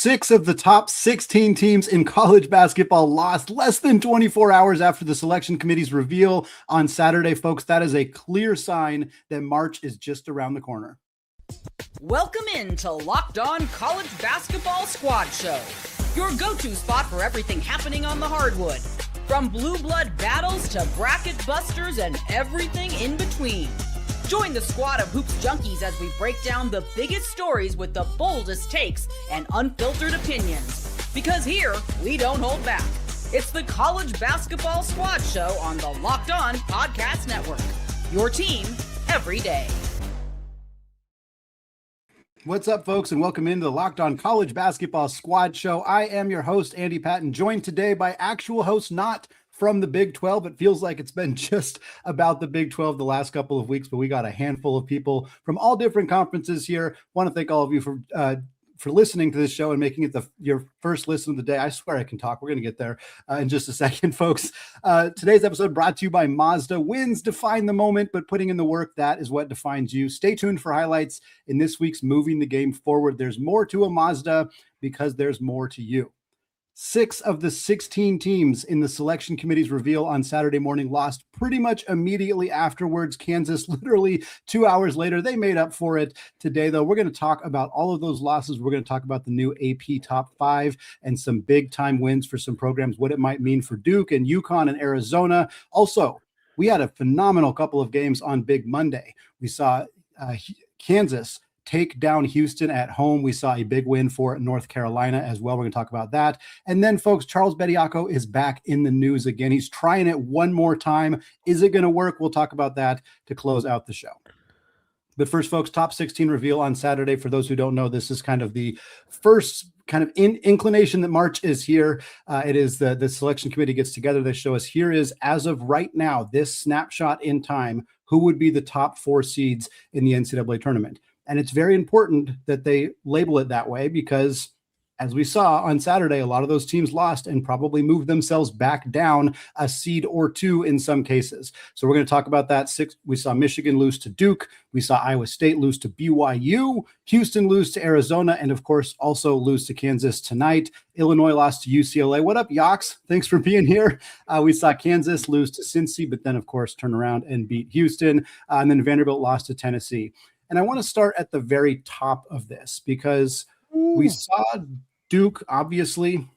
6 of the top 16 teams in college basketball lost less than 24 hours after the selection committee's reveal on Saturday, folks. That is a clear sign that March is just around the corner. Welcome in to Locked On College Basketball Squad Show, your go-to spot for everything happening on the hardwood, from blue blood battles to bracket busters and everything in between. Join the squad of hoops junkies as we break down the biggest stories with the boldest takes and unfiltered opinions. Because here, we don't hold back. It's the College Basketball Squad Show on the Locked On Podcast Network. Your team every day. What's up, folks, and welcome into the Locked On College Basketball Squad Show. I am your host, Andy Patton, joined today by actual hosts not from the Big 12. It feels like it's been just about the Big 12 the last couple of weeks, but we got a handful of people from all different conferences here. Want to thank all of you for listening to this show and making it your first listen of the day. I swear I can talk. We're going to get there in just a second, folks. Today's episode brought to you by Mazda. Wins define the moment, but putting in the work, that is what defines you. Stay tuned for highlights in this week's Moving the Game Forward. There's more to a Mazda because there's more to you. 6 of the 16 teams in the selection committee's reveal on Saturday morning lost pretty much immediately afterwards. Kansas, literally 2 hours later, they made up for it. Today, though, we're going to talk about all of those losses. We're going to talk about the new AP Top 5 and some big-time wins for some programs, what it might mean for Duke and UConn and Arizona. Also, we had a phenomenal couple of games on Big Monday. We saw Kansas take down Houston at home. We saw a big win for North Carolina as well. We're going to talk about that. And then, folks, Charles Bediako is back in the news again. He's trying it one more time. Is it going to work? We'll talk about that to close out the show. But first, folks, top 16 reveal on Saturday. For those who don't know, this is kind of the first kind of inclination that March is here. It is the selection committee gets together. They show us here is, as of right now, this snapshot in time, who would be the top 4 seeds in the NCAA tournament. And it's very important that they label it that way because, as we saw on Saturday, a lot of those teams lost and probably moved themselves back down a seed or 2 in some cases. So we're going to talk about that. We saw Michigan lose to Duke. We saw Iowa State lose to BYU, Houston lose to Arizona, and of course also lose to Kansas tonight. Illinois lost to UCLA. What up, Yox? Thanks for being here. We saw Kansas lose to Cincy, but then of course turn around and beat Houston. And then Vanderbilt lost to Tennessee. And I want to start at the very top of this because we saw Duke obviously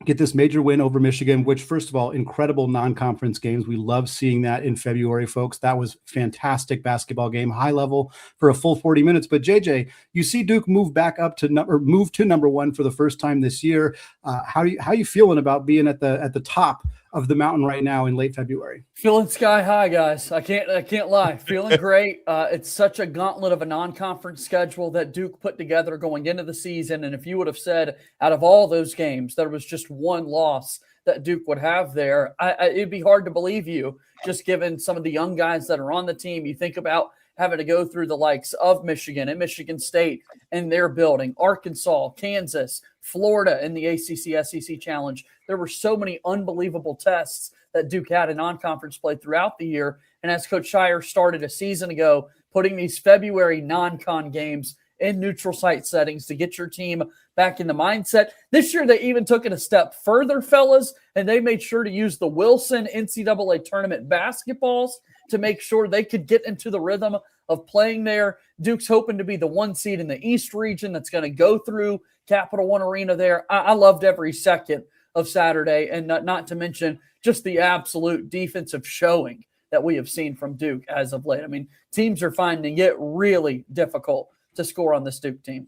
get this major win over Michigan, which, first of all, incredible non-conference games. We love seeing that in February, folks. That was fantastic basketball game, high level for a full 40 minutes. But JJ, you see Duke move back up to move to number 1 for the first time this year. How you feeling about being at the top of the mountain right now in late February? Feeling sky high, guys. I can't lie. Feeling great. It's such a gauntlet of a non-conference schedule that Duke put together going into the season. And if you would have said out of all those games, there was just one loss that Duke would have there, it'd be hard to believe you, just given some of the young guys that are on the team. You think about having to go through the likes of Michigan and Michigan State and their building, Arkansas, Kansas, Florida in the ACC SEC Challenge. There were so many unbelievable tests that Duke had in non-conference play throughout the year. And as Coach Shire started a season ago, putting these February non-con games in neutral site settings to get your team back in the mindset. This year, they even took it a step further, fellas, and they made sure to use the Wilson NCAA Tournament basketballs to make sure they could get into the rhythm of playing there. Duke's hoping to be the 1 seed in the East region that's going to go through Capital One Arena there. I loved every second of Saturday, and not to mention just the absolute defensive showing that we have seen from Duke as of late. I mean, teams are finding it really difficult to score on this Duke team.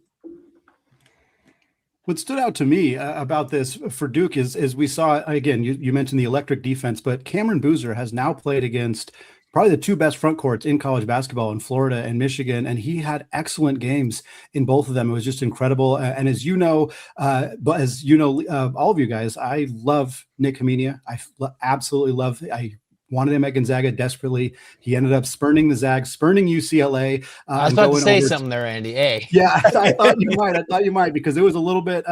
What stood out to me about this for Duke is we saw, again, you mentioned the electric defense, but Cameron Boozer has now played against probably the 2 best front courts in college basketball in Florida and Michigan, and he had excellent games in both of them. It was just incredible. And as you know, all of you guys, I love Nick Hamenia. I absolutely love. I wanted him at Gonzaga desperately. He ended up spurning the Zags, spurning UCLA. I was about to say something there, Andy. Hey. Yeah, I thought you might. Because it was a little bit.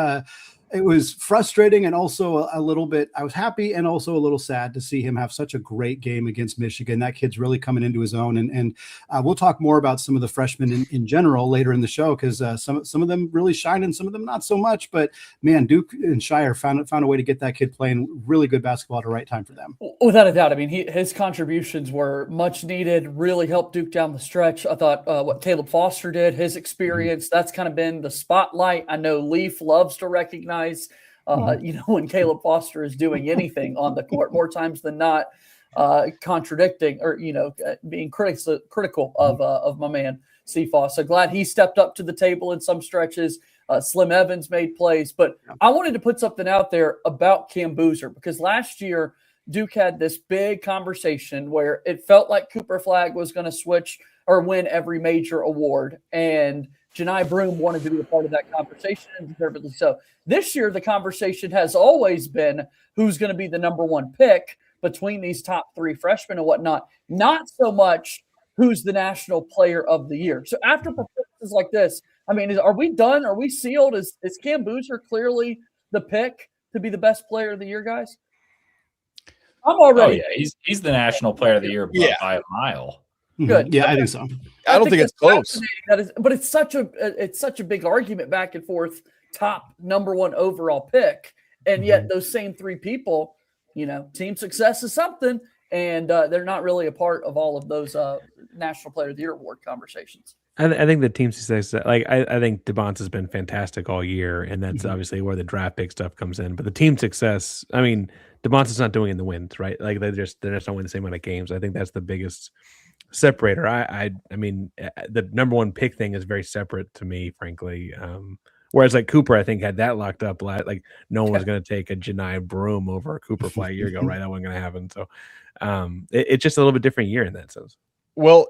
it was frustrating and also a little bit, I was happy and also a little sad to see him have such a great game against Michigan. That kid's really coming into his own. And we'll talk more about some of the freshmen in general later in the show, because some of them really shine and some of them not so much. But man, Duke and Shire found a way to get that kid playing really good basketball at the right time for them. Without a doubt. I mean, his contributions were much needed, really helped Duke down the stretch. I thought what Caleb Foster did, his experience, that's kind of been the spotlight. I know Leaf loves to recognize, when Caleb Foster is doing anything on the court, more times than not, contradicting or, being critical of my man, Cephas. So glad he stepped up to the table in some stretches. Slim Evans made plays. But I wanted to put something out there about Cam Boozer, because last year Duke had this big conversation where it felt like Cooper Flagg was going to switch or win every major award. And Janai Broome wanted to be a part of that conversation, and deservedly so. This year, the conversation has always been who's going to be the number one pick between these top three freshmen and whatnot. Not so much who's the national player of the year. So after performances like this, I mean, are we done? Are we sealed? Is Cam Boozer clearly the pick to be the best player of the year, guys? I'm already. Oh, yeah. He's the national player of the year by a mile. Good. Yeah, I think so. I don't think it's close. But it's such a big argument back and forth. Top number one overall pick, and yet those same three people, team success is something, and they're not really a part of all of those National Player of the Year award conversations. I think the team success, I think DeBonce has been fantastic all year, and that's obviously where the draft pick stuff comes in. But the team success, I mean, DeBonce is not doing in the wins, right? Like they're just not winning the same amount of games. I think that's the biggest separator. I mean, the number one pick thing is very separate to me, frankly. Whereas like Cooper, I think had that locked up. Like no one was going to take a Janai Broome over a Cooper Flagg a year ago, right? That wasn't going to happen. So it's just a little bit different year in that sense. Well,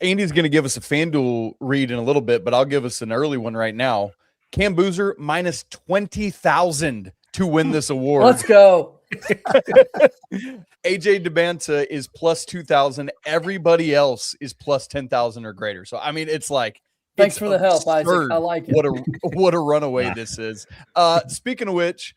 Andy's going to give us a FanDuel read in a little bit, but I'll give us an early one right now. Cam Boozer minus 20,000 to win this award. Let's go. AJ DeBanta is plus 2,000. Everybody else is plus 10,000 or greater. So, I mean, it's like, thanks for the help, Isaac. I like it. What a runaway this is. Speaking of which,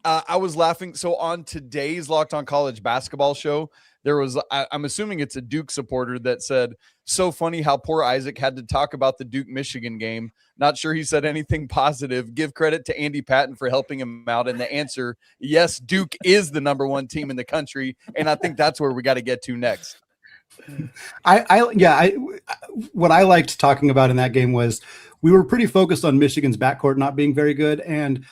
I was laughing. So on today's Locked On College Basketball show, there was, I'm assuming it's a Duke supporter that said, so funny how poor Isaac had to talk about the Duke-Michigan game. Not sure he said anything positive. Give credit to Andy Patton for helping him out. And the answer, yes, Duke is the number one team in the country. And I think that's where we got to get to next. What I liked talking about in that game was we were pretty focused on Michigan's backcourt not being very good, and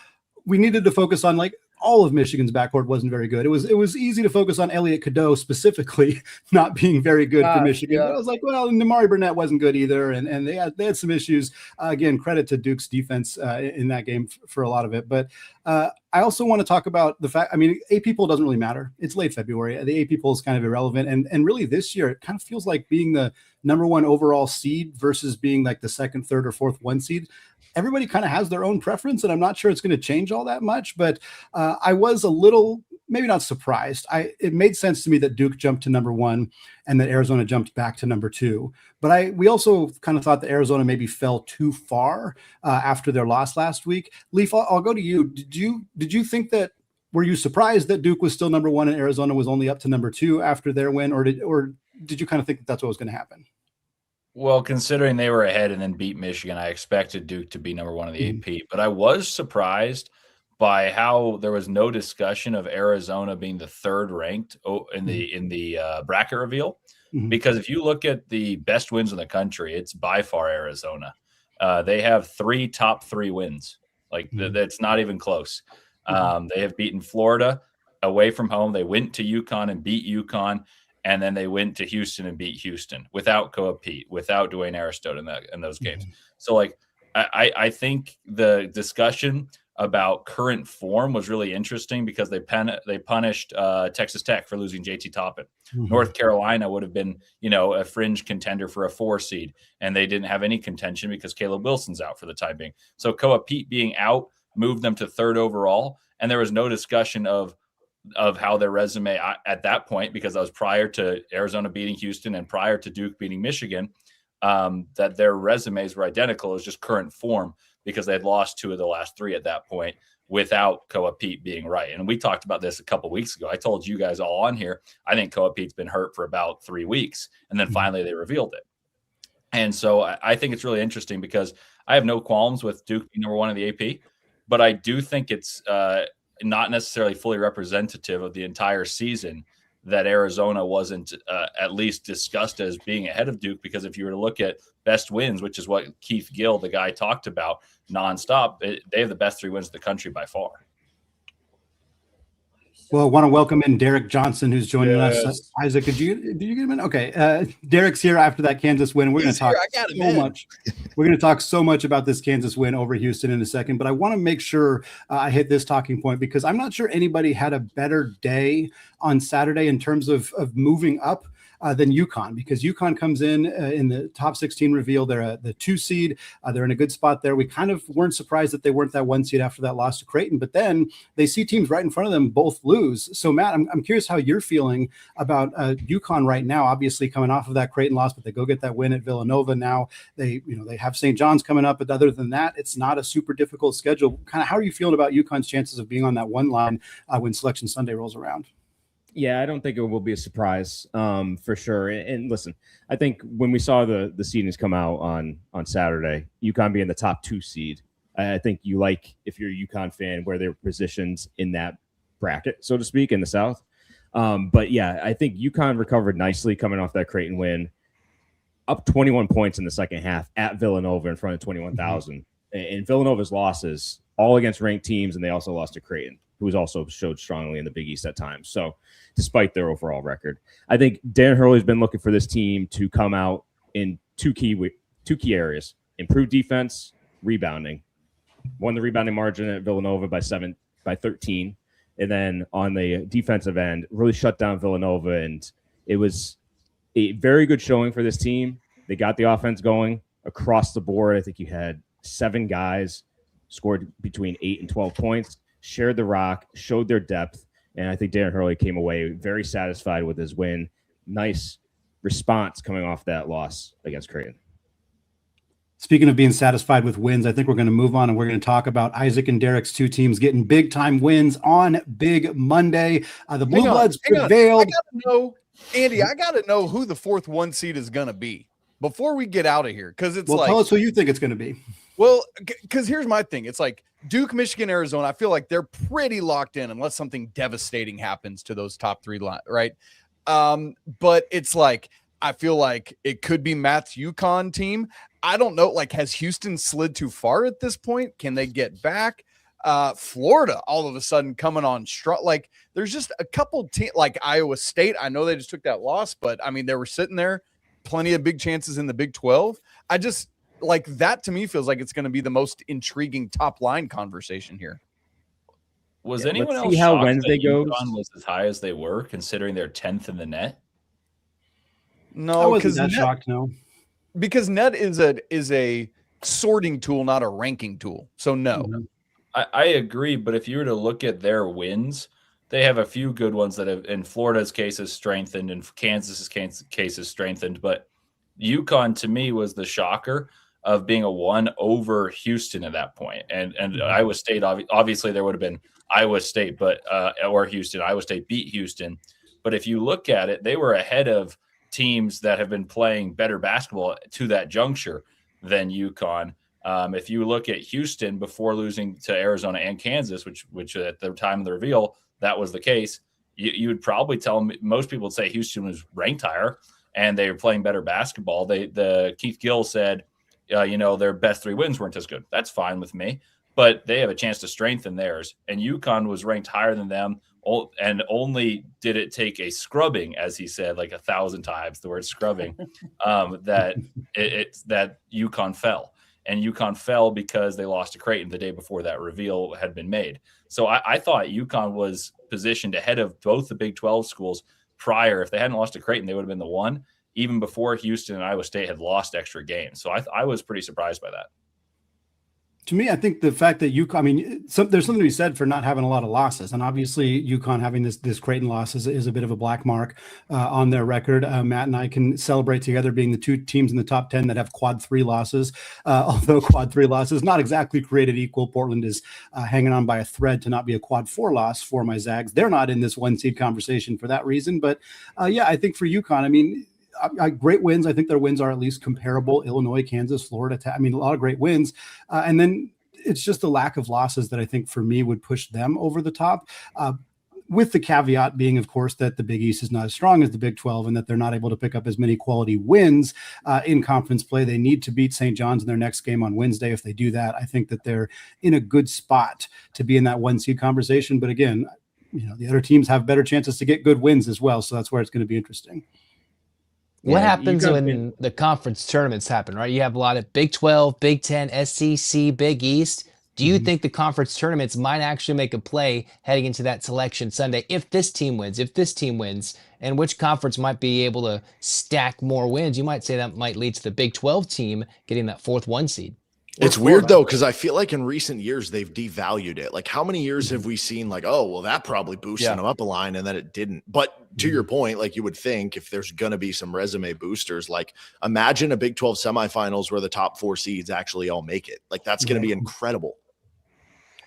we needed to focus on like all of Michigan's backcourt wasn't very good. It was easy to focus on Elliot Cadeau specifically not being very good for Michigan. Yeah. But I was like, well, Namari Burnett wasn't good either, and they had some issues. Again, credit to Duke's defense in that game for a lot of it. But I also want to talk about the fact, I mean, AP poll doesn't really matter. It's late February. The AP poll is kind of irrelevant. And really this year, it kind of feels like being the number one overall seed versus being like the second, third, or fourth one seed. Everybody kind of has their own preference, and I'm not sure it's going to change all that much, but I was a little, maybe not surprised. It made sense to me that Duke jumped to number one and that Arizona jumped back to number two. But we also kind of thought that Arizona maybe fell too far after their loss last week. Leaf, I'll go to you. Did you think that, were you surprised that Duke was still number one and Arizona was only up to number two after their win, or did you kind of think that that's what was going to happen? Well, considering they were ahead and then beat Michigan, I expected Duke to be number one in the AP. But I was surprised by how there was no discussion of Arizona being the third ranked in the bracket reveal. Because if you look at the best wins in the country, it's by far Arizona. They have three top three wins. Like that's not even close. They have beaten Florida away from home. They went to UConn and beat UConn. And then they went to Houston and beat Houston without Koa Pete, without Dwayne Aristotle in those games. So, like, I think the discussion about current form was really interesting because they punished Texas Tech for losing JT Toppin. North Carolina would have been, a fringe contender for a 4 seed, and they didn't have any contention because Caleb Wilson's out for the time being. So Koa Pete being out moved them to third overall, and there was no discussion of how their resume at that point, because that was prior to Arizona beating Houston and prior to Duke beating Michigan, that their resumes were identical as just current form because they had lost 2 of the last 3 at that point without Koa Pete being right. And we talked about this a couple weeks ago. I told you guys all on here, I think Koa Pete's been hurt for about 3 weeks. And then finally they revealed it. And so I think it's really interesting because I have no qualms with Duke being number 1 in the AP, but I do think it's not necessarily fully representative of the entire season that Arizona wasn't at least discussed as being ahead of Duke, because if you were to look at best wins, which is what Keith Gill, the guy, talked about nonstop, they have the best 3 wins in the country by far. Well, I want to welcome in Derek Johnson, who's joining us. Isaac, did you get him in? Okay. Derek's here after that Kansas win. We're going to talk so much. We're going to talk so much about this Kansas win over Houston in a second, but I want to make sure I hit this talking point, because I'm not sure anybody had a better day on Saturday in terms of moving up than UConn, because UConn comes in the top 16 reveal. They're the 2 seed. They're in a good spot there. We kind of weren't surprised that they weren't that 1 seed after that loss to Creighton, but then they see teams right in front of them both lose. So Matt, I'm curious how you're feeling about UConn right now, obviously coming off of that Creighton loss, but they go get that win at Villanova. Now they have St. John's coming up, but other than that, it's not a super difficult schedule. Kind of how are you feeling about UConn's chances of being on that 1 line when Selection Sunday rolls around? Yeah, I don't think it will be a surprise for sure. And listen, I think when we saw the seedings come out on Saturday, UConn being the top 2 seed, I think you like, if you're a UConn fan, where they're positioned in that bracket, so to speak, in the South. But yeah, I think UConn recovered nicely coming off that Creighton win, up 21 points in the second half at Villanova in front of 21,000. And Villanova's losses all against ranked teams, and they also lost to Creighton, who was also showed strongly in the Big East at times. So despite their overall record, I think Dan Hurley's been looking for this team to come out in two key areas: improved defense, rebounding. Won the rebounding margin at Villanova by 13. And then on the defensive end, really shut down Villanova. And it was a very good showing for this team. They got the offense going across the board. I think you had 7 guys scored between 8 and 12 points, shared the rock, showed their depth. And I think Darren Hurley came away very satisfied with his win. Nice response coming off that loss against Creighton. Speaking of being satisfied with wins, I think we're going to move on and we're going to talk about Isaac and Derek's 2 teams getting big time wins on Big Monday. The Blue Bloods prevailed. Andy, I got to know who the 4th 1 seed is going to be before we get out of here. Because it's tell us who you think it's going to be. Well, because here's my thing. It's like Duke, Michigan, Arizona. I feel like they're pretty locked in unless something devastating happens to those top 3 lines, right? But it's like, I feel like it could be Matt's UConn team. I don't know. Like, has Houston slid too far at this point? Can they get back? Florida all of a sudden coming on strong. Like, there's just a couple teams like Iowa State. I know they just took that loss, but I mean, they were sitting there, plenty of big chances in the Big 12. I just like that, to me, feels like it's going to be the most intriguing top line conversation here. Was anyone else see how shocked Wednesday that goes? UConn was as high as they were, considering they're 10th in the net? No, because that shocked. No, because net is a sorting tool, not a ranking tool. So no. Mm-hmm. I agree, but if you were to look at their wins, they have a few good ones that have, in Florida's case, is strengthened, and Kansas's case is strengthened. But UConn, to me, was the shocker of being a 1 over Houston at that point. And Iowa State, obviously there would have been Iowa State, but or Houston. Iowa State beat Houston. But if you look at it, they were ahead of teams that have been playing better basketball to that juncture than UConn. If you look at Houston before losing to Arizona and Kansas, which at the time of the reveal, that was the case, you would probably tell them, most people would say Houston was ranked higher and they were playing better basketball. The Keith Gill said, their best 3 wins weren't as good. That's fine with me, but they have a chance to strengthen theirs. And UConn was ranked higher than them, and only did it take a scrubbing, as he said, like 1,000 times the word scrubbing, that UConn fell. And UConn fell because they lost to Creighton the day before that reveal had been made. So I thought UConn was positioned ahead of both the Big 12 schools prior. If they hadn't lost to Creighton, they would have been the 1, even before Houston and Iowa State had lost extra games. So I was pretty surprised by that. To me, I think the fact that UConn, I mean, there's something to be said for not having a lot of losses. And obviously, UConn having this Creighton loss is a bit of a black mark on their record. Matt and I can celebrate together being the two teams in the top 10 that have quad 3 losses. Although quad 3 losses not exactly created equal. Portland is hanging on by a thread to not be a quad 4 loss for my Zags. They're not in this 1 seed conversation for that reason. But yeah, I think for UConn, I mean, great wins. I think their wins are at least comparable. Illinois, Kansas, Florida. I mean, a lot of great wins. And then it's just the lack of losses that I think for me would push them over the top. With the caveat being, of course, that the Big East is not as strong as the Big 12 and that they're not able to pick up as many quality wins in conference play. They need to beat St. John's in their next game on Wednesday. If they do that, I think that they're in a good spot to be in that 1 seed conversation. But again, the other teams have better chances to get good wins as well. So that's where it's going to be interesting. What happens when the conference tournaments happen, right? You have a lot of Big 12, Big 10, SEC, Big East. Do you think the conference tournaments might actually make a play heading into that selection Sunday if this team wins, and which conference might be able to stack more wins? You might say that might lead to the Big 12 team getting that 4th 1 seed. It's weird though, because I feel like in recent years they've devalued it. Like, how many years have we seen like, oh, well, that probably boosted them up a line, and then it didn't. But to your point, like, you would think if there's going to be some resume boosters, like imagine a Big 12 semifinals where the top 4 seeds actually all make it. Like, that's going to be incredible.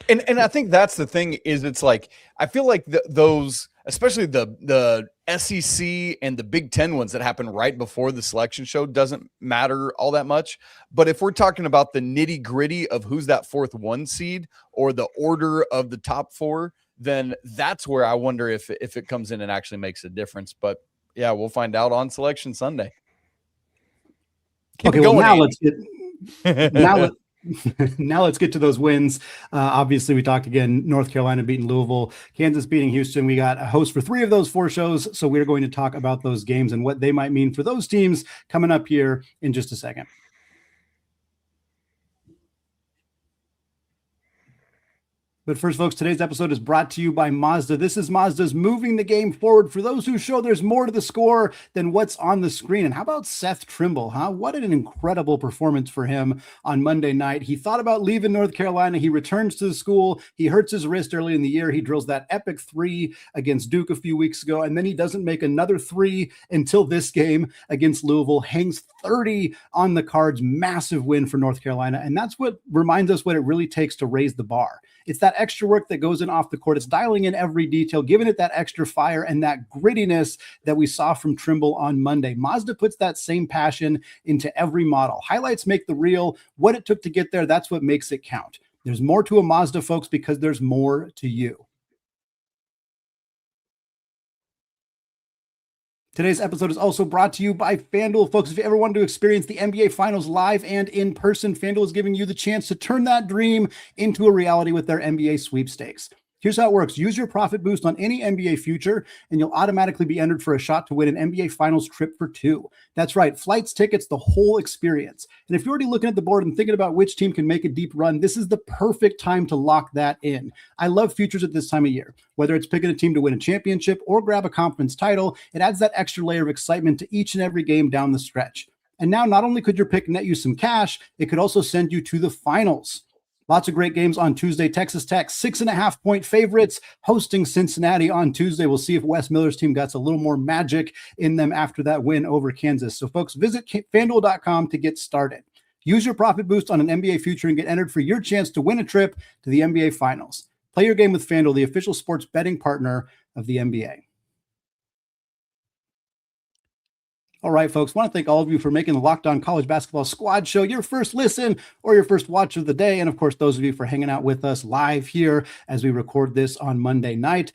And I think that's the thing is it's like, I feel like those, especially the SEC and the Big 10 ones that happen right before the selection show doesn't matter all that much. But if we're talking about the nitty gritty of who's that 4th 1 seed or the order of the top 4, then that's where I wonder if it comes in and actually makes a difference. But yeah, we'll find out on Selection Sunday. Okay, well, now let's get now let's get to those wins. Obviously, we talked again, North Carolina beating Louisville, Kansas beating Houston. We got a host for 3 of those 4 shows, so we're going to talk about those games and what they might mean for those teams coming up here in just a second. But first, folks, today's episode is brought to you by Mazda. This is Mazda's moving the game forward for those who show there's more to the score than what's on the screen. And how about Seth Trimble, huh? What an incredible performance for him on Monday night. He thought about leaving North Carolina. He returns to the school. He hurts his wrist early in the year. He drills that epic 3 against Duke a few weeks ago, and then he doesn't make another 3 until this game against Louisville. Hangs 30 on the cards. Massive win for North Carolina. And that's what reminds us what it really takes to raise the bar. It's that extra work that goes in off the court. It's dialing in every detail, giving it that extra fire and that grittiness that we saw from Trimble on Monday. Mazda puts that same passion into every model. Highlights make the reel. What it took to get there, that's what makes it count. There's more to a Mazda, folks, because there's more to you. Today's episode is also brought to you by FanDuel. Folks, if you ever wanted to experience the NBA Finals live and in person, FanDuel is giving you the chance to turn that dream into a reality with their NBA sweepstakes. Here's how it works. Use your profit boost on any NBA future, and you'll automatically be entered for a shot to win an NBA Finals trip for 2. That's right, flights, tickets, the whole experience. And if you're already looking at the board and thinking about which team can make a deep run, this is the perfect time to lock that in. I love futures at this time of year. Whether it's picking a team to win a championship or grab a conference title, it adds that extra layer of excitement to each and every game down the stretch. And now, not only could your pick net you some cash, it could also send you to the finals. Lots of great games on Tuesday. Texas Tech, 6.5-point favorites, hosting Cincinnati on Tuesday. We'll see if Wes Miller's team got a little more magic in them after that win over Kansas. So, folks, visit FanDuel.com to get started. Use your profit boost on an NBA future and get entered for your chance to win a trip to the NBA Finals. Play your game with FanDuel, the official sports betting partner of the NBA. All right, folks, want to thank all of you for making the Locked On College Basketball Squad Show your first listen or your first watch of the day. And, of course, those of you for hanging out with us live here as we record this on Monday night.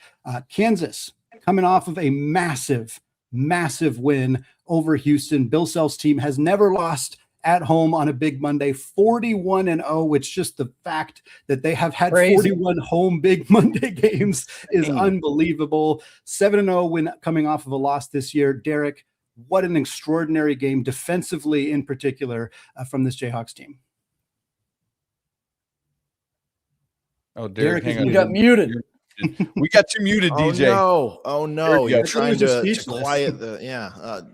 Kansas coming off of a massive, massive win over Houston. Bill Self's team has never lost at home on a big Monday, 41-0, which just the fact that they have had 41 home big Monday games is unbelievable. 7-0 win coming off of a loss this year. Derek, what an extraordinary game defensively in particular from this Jayhawks team. Oh, Derek, you got muted. We got you muted, DJ. Oh no! There you You're go. trying Just to speechless. quiet the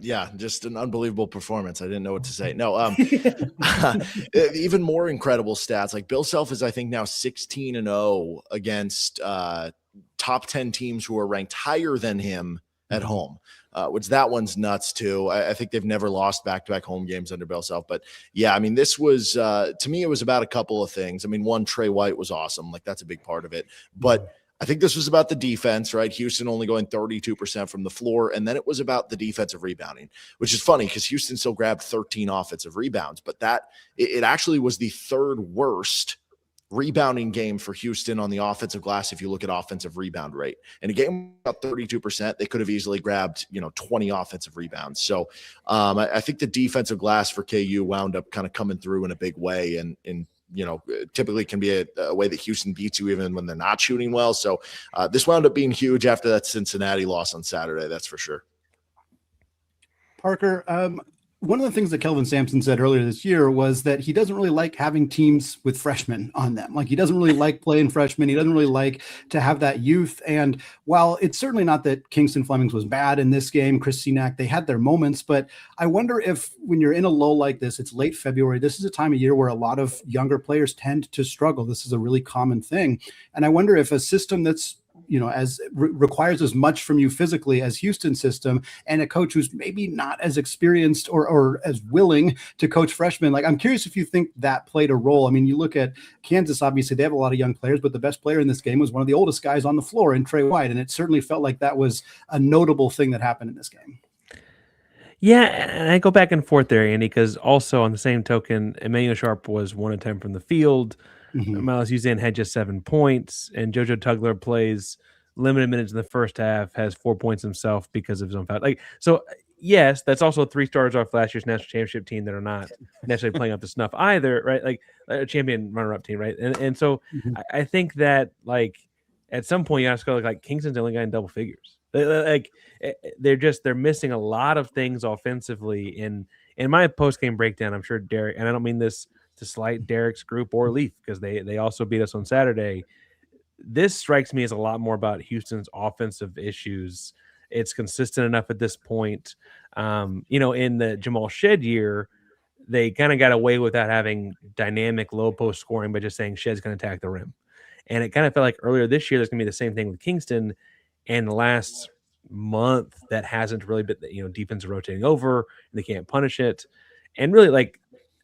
yeah. Just an unbelievable performance. I didn't know what to say. No, even more incredible stats. Like Bill Self is, I think, now 16-0 against top 10 teams who are ranked higher than him at home. Which that one's nuts too. I think they've never lost back-to-back home games under Bill Self. But yeah, I mean, this was to me, it was about a couple of things. I mean, one, Trey White was awesome. Like that's a big part of it. But I think this was about the defense, right? Houston only going 32% from the floor. And then it was about the defensive rebounding, which is funny because Houston still grabbed 13 offensive rebounds, but it actually was the third worst rebounding game for Houston on the offensive glass if you look at offensive rebound rate. In a game about 32%, they could have easily grabbed 20 offensive rebounds. So I think the defensive glass for KU wound up kind of coming through in a big way, and typically can be a way that Houston beats you even when they're not shooting well. So this wound up being huge after that Cincinnati loss on Saturday, that's for sure. Parker, one of the things that Kelvin Sampson said earlier this year was that he doesn't really like having teams with freshmen on them. Like he doesn't really like playing freshmen. He doesn't really like to have that youth. And while it's certainly not that Kingston Flemings was bad in this game, Chris Senack, they had their moments, but I wonder if when you're in a lull like this, it's late February, this is a time of year where a lot of younger players tend to struggle. This is a really common thing. And I wonder if a system that's requires as much from you physically as Houston's system, and a coach who's maybe not as experienced or as willing to coach freshmen. Like, I'm curious if you think that played a role. I mean, you look at Kansas, obviously they have a lot of young players, but the best player in this game was one of the oldest guys on the floor in Trey White. And it certainly felt like that was a notable thing that happened in this game. Yeah, and I go back and forth there, Andy, because also on the same token, Emmanuel Sharp was 1 of 10 from the field. Miles Uzan had just 7 points, and JoJo Tugler plays limited minutes in the first half, has 4 points himself because of his own foul. So yes, that's also 3 starters off last year's national championship team that are not necessarily playing up to snuff either, right? Like a champion runner-up team, right? And so I think that at some point you have to go like Kingston's the only guy in double figures. They're missing a lot of things offensively. In my post-game breakdown, I'm sure Derek, and I don't mean this to slight Derek's group or Leaf because they also beat us on Saturday. This strikes me as a lot more about Houston's offensive issues. It's consistent enough at this point. In the Jamal Shed year, they kind of got away without having dynamic low post scoring by just saying Shed's going to attack the rim. And it kind of felt like earlier this year, there's going to be the same thing with Kingston. And the last month, that hasn't really been, defense rotating over, and they can't punish it. And really,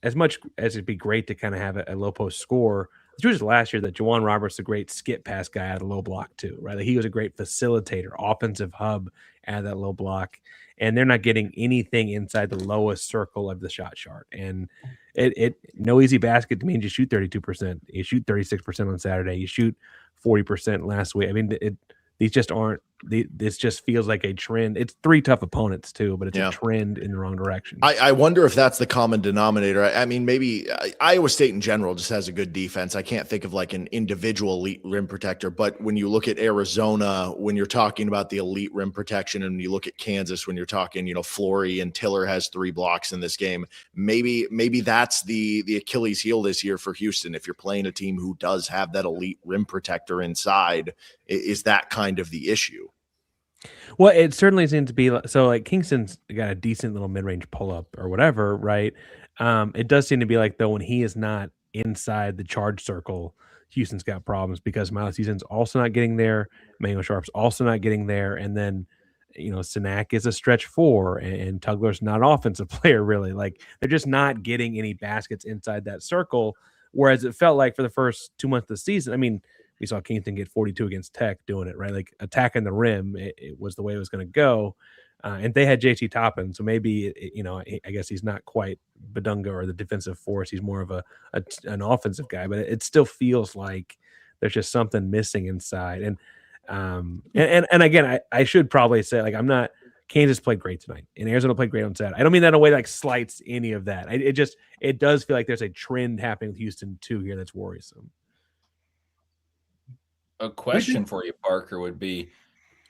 as much as it'd be great to kind of have a low post score, the truth is last year that Juwan Roberts, a great skip pass guy out of the low block too, right? He was a great facilitator, offensive hub out of that low block, and they're not getting anything inside the lowest circle of the shot chart. And it no easy basket means you shoot 32%, you shoot 36% on Saturday, you shoot 40% last week. I mean, these just aren't. This just feels like a trend. It's 3 tough opponents too, but it's a trend in the wrong direction. I wonder if that's the common denominator. I mean, maybe Iowa State in general just has a good defense. I can't think of an individual elite rim protector, but when you look at Arizona, when you're talking about the elite rim protection, and you look at Kansas, when you're talking, Flory and Tiller has 3 blocks in this game. Maybe that's the Achilles heel this year for Houston. If you're playing a team who does have that elite rim protector inside, is that kind of the issue? Well, it certainly seems to be so. Kingston's got a decent little mid-range pull-up or whatever, right? It does seem to be though when he is not inside the charge circle, Houston's got problems because Miles Houston's also not getting there, Emmanuel Sharp's also not getting there, and then Senack is a stretch 4, and Tugler's not an offensive player really. They're just not getting any baskets inside that circle. Whereas it felt like for the first 2 months of the season, I mean, we saw Kingston get 42 against Tech doing it, right? Attacking the rim, it was the way it was going to go. And they had JT Toppin, so maybe, I guess he's not quite Badunga or the defensive force. He's more of an offensive guy, but it still feels like there's just something missing inside. And again, I should probably say, Kansas played great tonight, and Arizona played great on Saturday. I don't mean that in a way slights any of that. It does feel like there's a trend happening with Houston too here that's worrisome. A question for you, Parker, would be,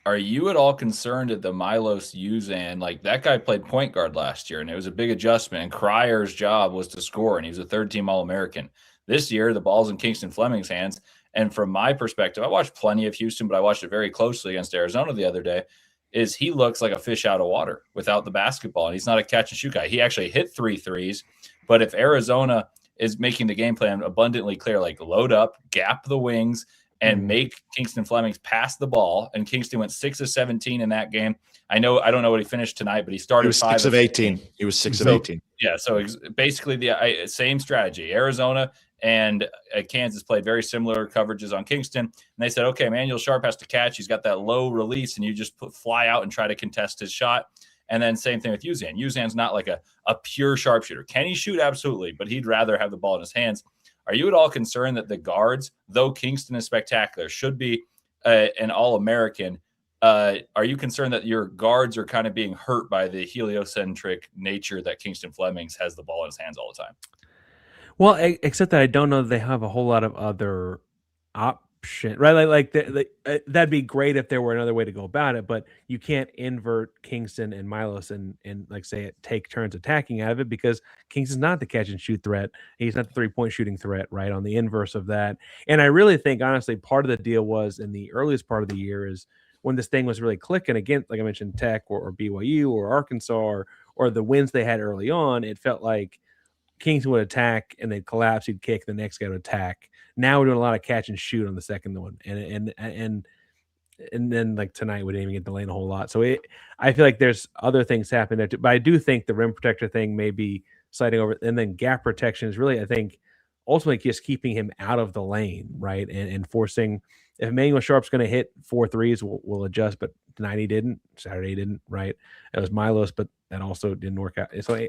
are you at all concerned at the Milos Uzan? That guy played point guard last year, and it was a big adjustment, and Cryer's job was to score, and he was a 3rd-team All-American. This year, the ball's in Kingston Fleming's hands, And from my perspective, I watched plenty of Houston, but I watched it very closely against Arizona the other day, is he looks like a fish out of water without the basketball. And he's not a catch and shoot guy. He actually hit 3 threes. But if Arizona is making the game plan abundantly clear, like load up, gap the wings, and make Kingston Flemings pass the ball. And Kingston went 6 of 17 in that game. I don't know what he finished tonight, but he started. He was 5 of 18. He was 6 of 18. Yeah, so basically the same strategy. Arizona and Kansas played very similar coverages on Kingston. And they said, okay, Emmanuel Sharp has to catch. He's got that low release, and you just fly out and try to contest his shot. And then same thing with Uzan. Uzan's not like a pure sharpshooter. Can he shoot? Absolutely, but he'd rather have the ball in his hands. Are you at all concerned that the guards, though Kingston is spectacular, should be an All-American? Are you concerned that your guards are kind of being hurt by the heliocentric nature that Kingston Flemings has the ball in his hands all the time? Well, except that I don't know that they have a whole lot of other option, right? That'd be great if there were another way to go about it, but you can't invert Kingston and Milos and like say take turns attacking out of it, because Kingston's not the catch and shoot threat. He's not the 3-point shooting threat, right? On the inverse of that. And I really think, honestly, part of the deal was in the earliest part of the year is when this thing was really clicking again, like I mentioned, Tech or BYU or Arkansas or the wins they had early on, it felt like Kingston would attack and they'd collapse, he'd kick, the next guy would attack. Now we're doing a lot of catch and shoot on the second one, and then like tonight we didn't even get to lane a whole lot. So I feel like there's other things happening there too. But I do think the rim protector thing may be sliding over, and then gap protection is really, I think, ultimately just keeping him out of the lane, right? And forcing, if Emmanuel Sharp's going to hit 4 threes, we'll adjust. But tonight he didn't, Saturday he didn't, right? It was Milos, but that also didn't work out. So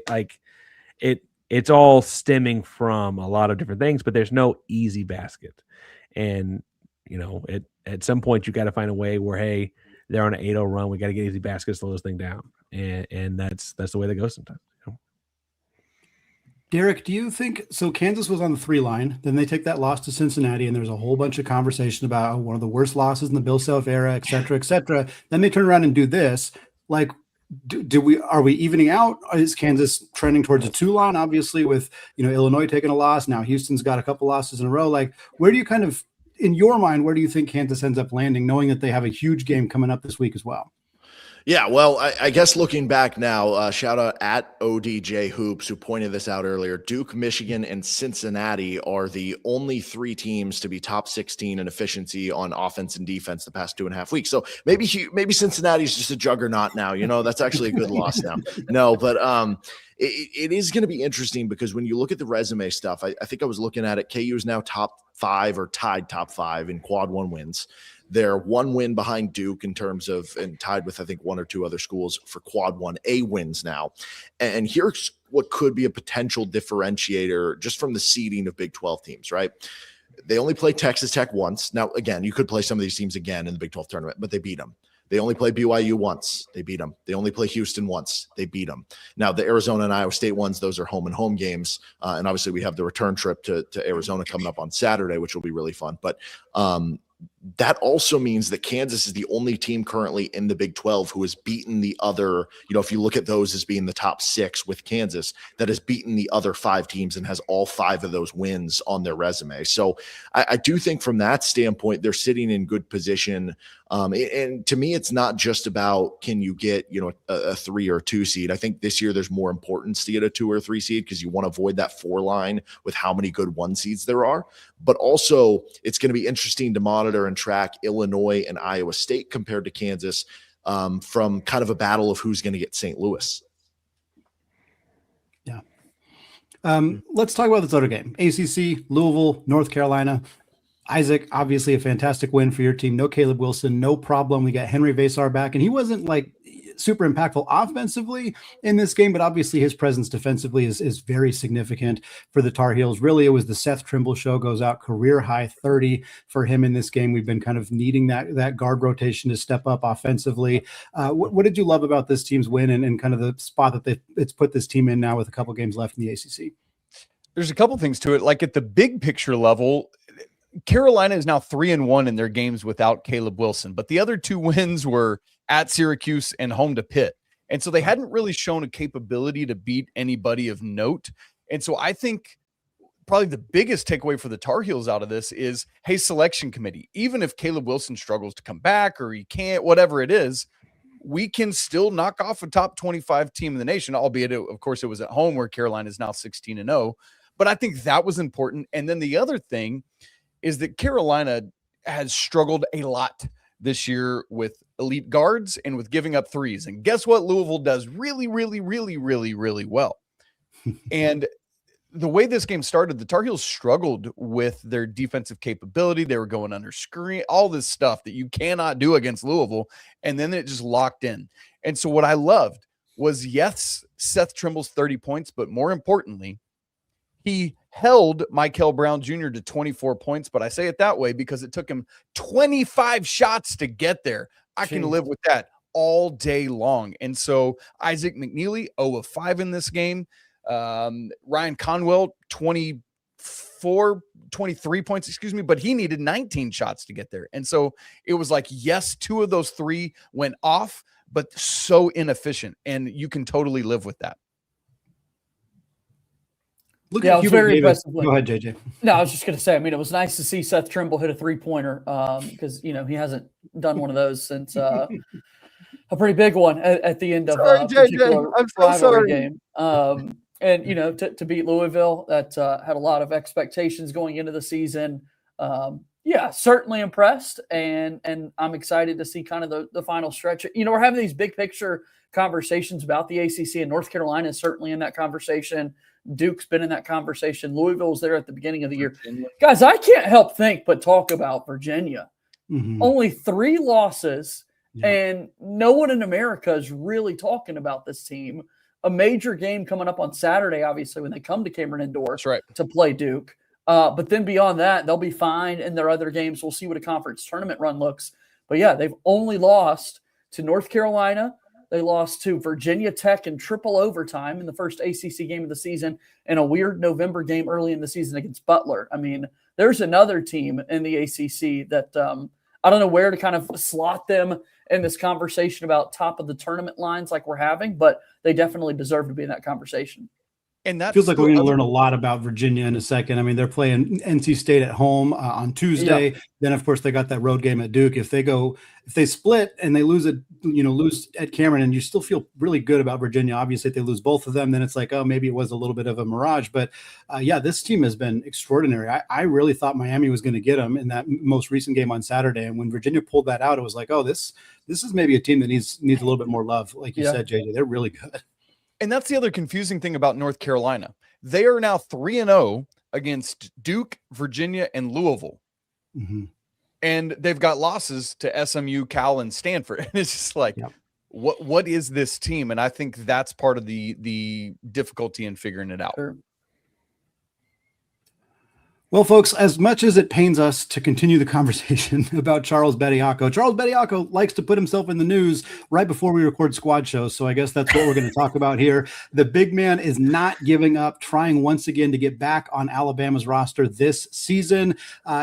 it's all stemming from a lot of different things, but there's no easy basket. And, at some point you got to find a way where, hey, they're on an 8-0 run. We got to get easy baskets, slow this thing down. And that's the way that goes sometimes. Derek, do you think, so Kansas was on the 3 line, then they take that loss to Cincinnati, and there's a whole bunch of conversation about one of the worst losses in the Bill Self era, et cetera, et cetera. Then they turn around and do this. Like, are we evening out? Is Kansas trending towards a 2 line? Obviously, with Illinois taking a loss, now Houston's got a couple losses in a row. Like, where do you kind of, in your mind, where do you think Kansas ends up landing, knowing that they have a huge game coming up this week as well? Yeah, well, I guess looking back now, shout out at ODJ Hoops, who pointed this out earlier. Duke, Michigan, and Cincinnati are the only 3 teams to be top 16 in efficiency on offense and defense the past 2.5 weeks. So maybe Cincinnati's just a juggernaut now. That's actually a good loss now. No, but it is going to be interesting because when you look at the resume stuff, I think I was looking at it. KU is now top 5 or tied top 5 in quad 1 wins. They're 1 win behind Duke in terms of, and tied with, I think, 1 or 2 other schools for quad 1A wins now. And here's what could be a potential differentiator just from the seeding of Big 12 teams, right? They only play Texas Tech once. Now, again, you could play some of these teams again in the Big 12 tournament, but they beat them. They only play BYU once. They beat them. They only play Houston once. They beat them. Now, the Arizona and Iowa State ones, those are home and home games. And obviously we have the return trip to Arizona coming up on Saturday, which will be really fun. But that also means that Kansas is the only team currently in the Big 12 who has beaten the other, if you look at those as being the top 6 with Kansas, that has beaten the other 5 teams and has all 5 of those wins on their resume. So I do think from that standpoint, they're sitting in good position. And to me, it's not just about, can you get, a 3 or 2 seed? I think this year there's more importance to get a 2 or 3 seed because you want to avoid that 4 line with how many good 1 seeds there are. But also it's going to be interesting to monitor and track Illinois and Iowa State compared to Kansas from kind of a battle of who's going to get St. Louis. Yeah. Let's talk about this other game. ACC, Louisville, North Carolina. Isaac, obviously a fantastic win for your team. No Caleb Wilson, no problem. We got Henry Vasar back, and he wasn't like super impactful offensively in this game, but obviously his presence defensively is very significant for the Tar Heels. Really, it was the Seth Trimble show, goes out career high 30 for him in this game. We've been kind of needing that guard rotation to step up offensively. What did you love about this team's win and kind of the spot that it's put this team in now with a couple games left in the ACC? There's a couple things to it. Like at the big picture level, Carolina is now 3-1 in their games without Caleb Wilson, but the other 2 wins were at Syracuse and home to Pitt. And so they hadn't really shown a capability to beat anybody of note. And so I think probably the biggest takeaway for the Tar Heels out of this is, hey, selection committee, even if Caleb Wilson struggles to come back or he can't, whatever it is, we can still knock off a top 25 team in the nation, albeit, of course, it was at home where Carolina is now 16-0. But I think that was important. And then the other thing is that Carolina has struggled a lot this year with elite guards and with giving up threes. And guess what? Louisville does really, really, really, really, really well. And the way this game started, the Tar Heels struggled with their defensive capability. They were going under screen, all this stuff that you cannot do against Louisville. And then it just locked in. And so what I loved was, yes, Seth Trimble's 30 points, but more importantly, he held Michael Brown Jr. to 24 points. But I say it that way because it took him 25 shots to get there. I can live with that all day long. And so Isaac McNeely, 0 of 5 in this game. Ryan Conwell, 23 points, but he needed 19 shots to get there. And so it was like, yes, 2 of those 3 went off, but so inefficient. And you can totally live with that. Look yeah, at it was very impressive. Go ahead, JJ. No, I was just going to say, I mean, it was nice to see Seth Trimble hit a 3-pointer because, he hasn't done one of those since a pretty big one at the end of a particular rivalry game. And, to beat Louisville, that had a lot of expectations going into the season. Yeah, certainly impressed. And I'm excited to see kind of the final stretch. We're having these big picture conversations about the ACC, and North Carolina is certainly in that conversation. Duke's been in that conversation. Louisville was there at the beginning of the year. Guys, I can't help think but talk about Virginia. Mm-hmm. Only 3 losses, and no one in America is really talking about this team. A major game coming up on Saturday, obviously, when they come to Cameron Indoor to play Duke. But then beyond that, they'll be fine in their other games. We'll see what a conference tournament run looks. But, yeah, they've only lost to North Carolina. They lost to Virginia Tech in triple overtime in the first ACC game of the season, and a weird November game early in the season against Butler. I mean, there's another team in the ACC that I don't know where to kind of slot them in this conversation about top of the tournament lines like we're having, but they definitely deserve to be in that conversation. And that feels like we're going to learn a lot about Virginia in a second. I mean, they're playing NC State at home on Tuesday. Yeah. Then, of course, they got that road game at Duke. If they split and they lose at Cameron, and you still feel really good about Virginia. Obviously, if they lose both of them, then it's like, oh, maybe it was a little bit of a mirage. But this team has been extraordinary. I really thought Miami was going to get them in that most recent game on Saturday, and when Virginia pulled that out, it was like, oh, this is maybe a team that needs a little bit more love, like you said, JJ. They're really good. And that's the other confusing thing about North Carolina. They are now 3-0 against Duke, Virginia, and Louisville. Mm-hmm. And they've got losses to SMU, Cal, and Stanford. And it's just like, what is this team? And I think that's part of the difficulty in figuring it out. Sure. Well, folks, as much as it pains us to continue the conversation about Charles Bediako likes to put himself in the news right before we record squad shows. So I guess that's what we're going to talk about here. The big man is not giving up, trying once again to get back on Alabama's roster this season.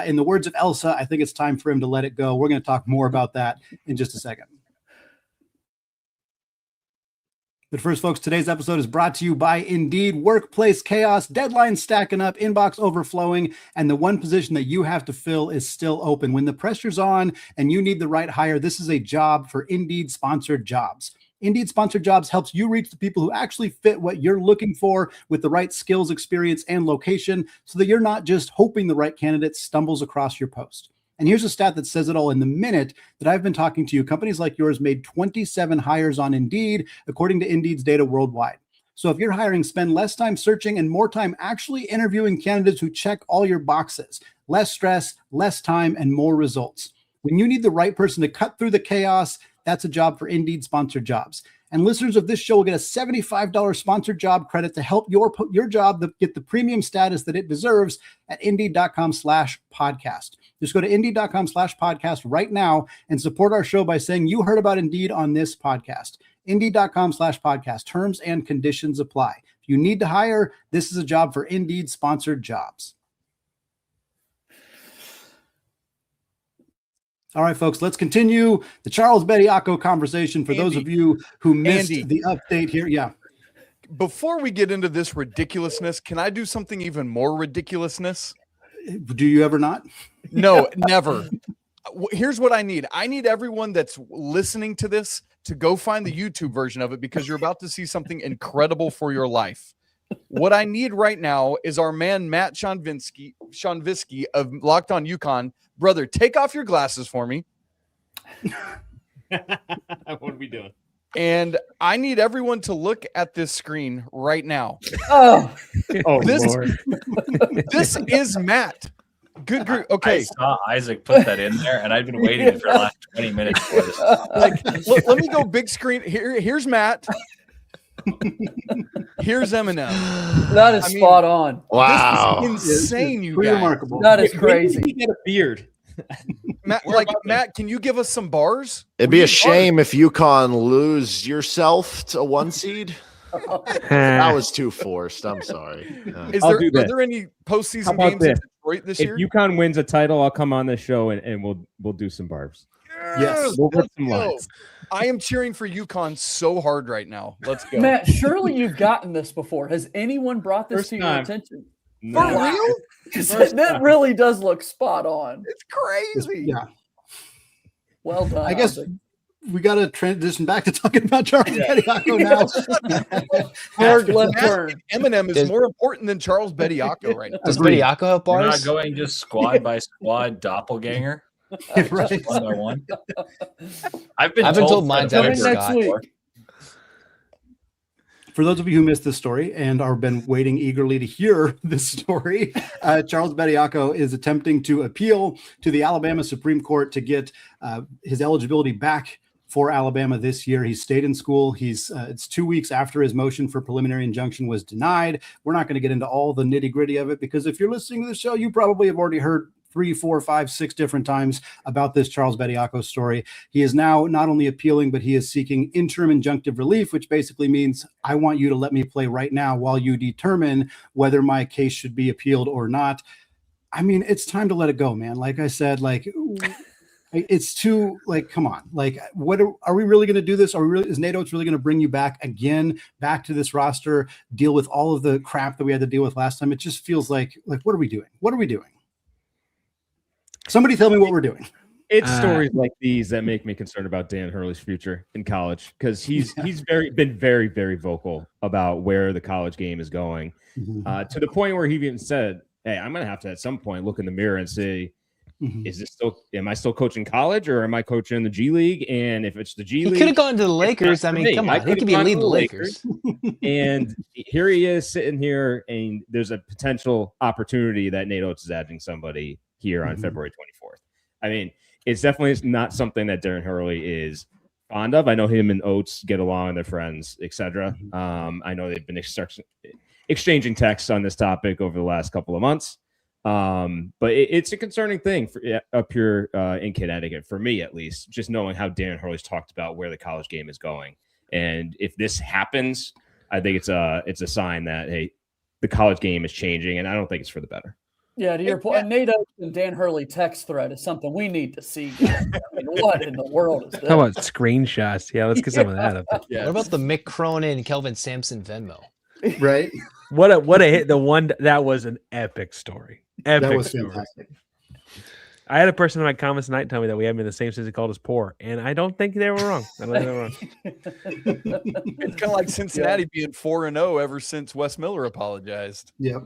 In the words of Elsa, I think it's time for him to let it go. We're going to talk more about that in just a second. But first, folks, today's episode is brought to you by Indeed. Workplace chaos, deadlines stacking up, inbox overflowing, and the one position that you have to fill is still open. When the pressure's on and you need the right hire, this is a job for Indeed sponsored jobs. Indeed sponsored jobs helps you reach the people who actually fit what you're looking for with the right skills, experience, and location, so that you're not just hoping the right candidate stumbles across your post. And here's a stat that says it all. In the minute that I've been talking to you, companies like yours made 27 hires on Indeed, according to Indeed's data worldwide. So if you're hiring, spend less time searching and more time actually interviewing candidates who check all your boxes. Less stress, less time, and more results. When you need the right person to cut through the chaos, that's a job for Indeed sponsored jobs. And listeners of this show will get a $75 sponsored job credit to help your job get the premium status that it deserves at Indeed.com/podcast. Just go to Indeed.com/podcast right now and support our show by saying you heard about Indeed on this podcast. Indeed.com/podcast. Terms and conditions apply. If you need to hire, this is a job for Indeed sponsored jobs. All right, folks, let's continue the Charles Bediako conversation for those of you who missed the update here. Yeah. before we get into this ridiculousness, can I do something even more ridiculousness? Do you ever not? No, never. Here's what I need. I need everyone that's listening to this to go find the YouTube version of it, because you're about to see something incredible for your life. What I need right now is our man, Matt Shonvisky of Locked On UConn. Brother, take off your glasses for me. What are we doing? And I need everyone to look at this screen right now. Oh, This Lord. this is Matt. Good group. Okay. I saw Isaac put that in there, and I've been waiting for the last 20 minutes for this. Like, let me go big screen. Here's Matt. Here's Eminem. that is spot on. Wow. This is insane, you Pretty guys. remarkable. That is When crazy. did he get a beard? Matt, can you give us some bars? It'd be a shame if UConn lose yourself to a 1 seed. That was too forced. I'm sorry. I'll do Are this. there any How postseason about games in this? Detroit this If year? UConn wins a title, I'll come on the show and we'll do some barbs. Yes. We'll rip Let's some go. lines. I am cheering for UConn so hard right now. Let's go. Matt, surely you've gotten this before. Has anyone brought this First to time. your attention? For No. real? 'Cause that really does look spot on. It's crazy. Yeah. Well done. I guess Isaac. we got to transition back to talking about Charles Bediako now. Hard left turn. Eminem is Does- more important than Charles Bediako right now. Does Agreed. Bediako have We're not bars? going just squad by squad doppelganger. Right. Just one by one. I've been told told mine's that Coming Alex next Scott. week. For those of you who missed this story and are been waiting eagerly to hear this story, Charles Bediako is attempting to appeal to the Alabama Supreme Court to get his eligibility back for Alabama this year. He stayed in school. It's 2 weeks after his motion for preliminary injunction was denied. We're not going to get into all the nitty gritty of it, because if you're listening to the show, you probably have already heard 3, 4, 5, 6 different times about this Charles Bediako story. He is now not only appealing, but he is seeking interim injunctive relief, which basically means I want you to let me play right now while you determine whether my case should be appealed or not. I mean, it's time to let it go, man. Like I said, it's too, come on. What are we really going to do this? Is Nate Oates really going to bring you back to this roster, deal with all of the crap that we had to deal with last time? It just feels like what are we doing? What are we doing? Somebody tell me what we're doing. It's stories like these that make me concerned about Dan Hurley's future in college, because he's been very, very vocal about where the college game is going, to the point where he even said, "Hey, I'm going to have to at some point look in the mirror and say, am I still coaching college, or am I coaching the G League? And if it's the G League, He could have gone to the Lakers. I mean, come on. He could be leading the Lakers. And here he is sitting here, and there's a potential opportunity that Nate Oates is adding somebody here on February 24th. I mean, it's definitely not something that Darren Hurley is fond of. I know him and Oates get along, they're friends, etc. I know they've been exchanging texts on this topic over the last couple of months. But it's a concerning thing up here in Connecticut, for me at least, just knowing how Darren Hurley's talked about where the college game is going. And if this happens, I think it's a sign that, hey, the college game is changing, and I don't think it's for the better. Yeah, to your point, Nate Oates and Dan Hurley text thread is something we need to see. I mean, what in the world is this? How about screenshots? Yeah, let's get some of that up there. Yeah. What about the Mick Cronin and Kelvin Sampson Venmo? Right? What a hit. The one that was an epic story. That Epic was story. fantastic. I had a person in my comments tonight tell me that we have been the same since he called us poor, and I don't think they were wrong. I don't think they were wrong. It's kind of like Cincinnati being 4-0 ever since Wes Miller apologized. Yep.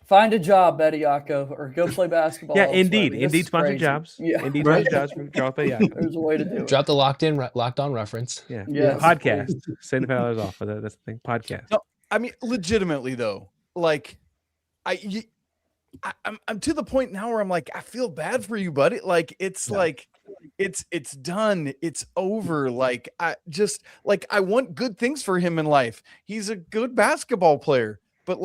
Find a job, Bediako, or go play basketball. Yeah, elsewhere. Indeed. This Indeed is sponsored crazy. jobs. Yeah, Indeed Right. sponsored jobs from Charles Bediako. there's a way to do it. Drop the locked on reference. Yeah. Yes. Podcast. $75 off. But that's the thing. Podcast. No, I mean, legitimately though, like I'm to the point now where I'm like, I feel bad for you, buddy. Like it's done. It's over. Like I want good things for him in life. He's a good basketball player, but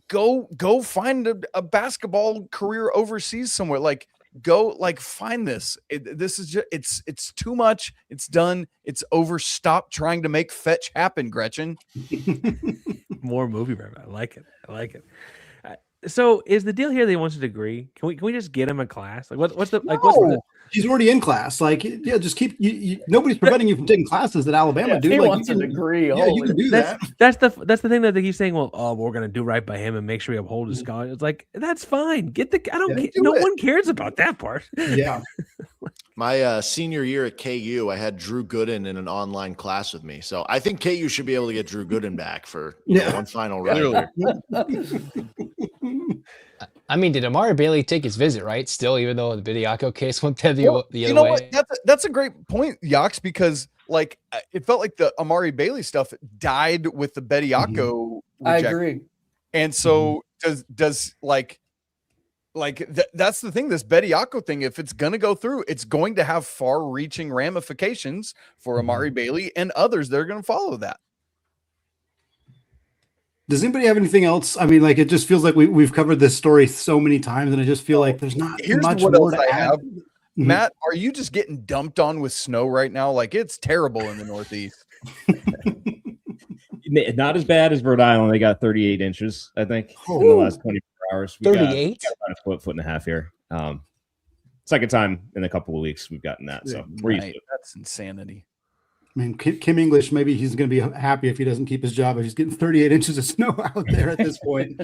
go find a basketball career overseas somewhere. Go find this. This is just it's too much. It's done. It's over. Stop trying to make fetch happen, Gretchen. More movie review. I like it. So is the deal here that he wants a degree? Can we just get him a class? Like what's the like? No, What's the he's already in class. Like, yeah, just keep you nobody's preventing you from taking classes that Alabama do. He Like, wants a degree. Yeah, you can do that. that's the thing that they keep saying. Well, we're gonna do right by him and make sure we uphold his scholarship. It's like that's fine. Get the I don't. No one cares about that part. Yeah. My senior year at KU, I had Drew Gooden in an online class with me. So I think KU should be able to get Drew Gooden back for one final ride. I mean, did Amari Bailey take his visit, right? Still, even though the Bediako case went the other way. What? That's a great point, Yox, because like it felt like the Amari Bailey stuff died with the Bediako. I agree. And so does that's the thing, this Bediako thing, if it's going to go through, it's going to have far-reaching ramifications for Amari Bailey and others that are going to follow that. Does anybody have anything else? I mean, like, it just feels like we've covered this story so many times, and I just feel like there's not much more to add. Matt, are you just getting dumped on with snow right now? Like, it's terrible in the Northeast. Not as bad as Rhode Island. They got 38 inches, I think, in the last 24 hours. 38? Got about a foot and a half here. Second time in a couple of weeks we've gotten that. So we're used to it. That's insanity. I mean, Kim English, maybe he's going to be happy if he doesn't keep his job, if he's getting 38 inches of snow out there at this point.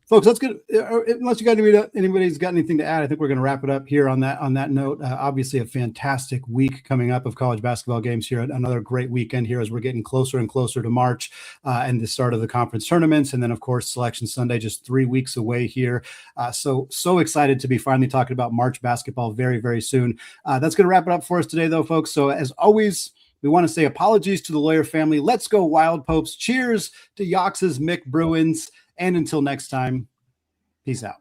Folks, that's good. Unless you got anybody's got anything to add, I think we're going to wrap it up here on that note. Obviously, a fantastic week coming up of college basketball games here. Another great weekend here as we're getting closer and closer to March and the start of the conference tournaments. And then, of course, Selection Sunday, just 3 weeks away here. So excited to be finally talking about March basketball very, very soon. That's going to wrap it up for us today, though, folks. So as always, we want to say apologies to the Lawyer family. Let's go Wild Popes. Cheers to Yox's Mick Bruins. And until next time, peace out.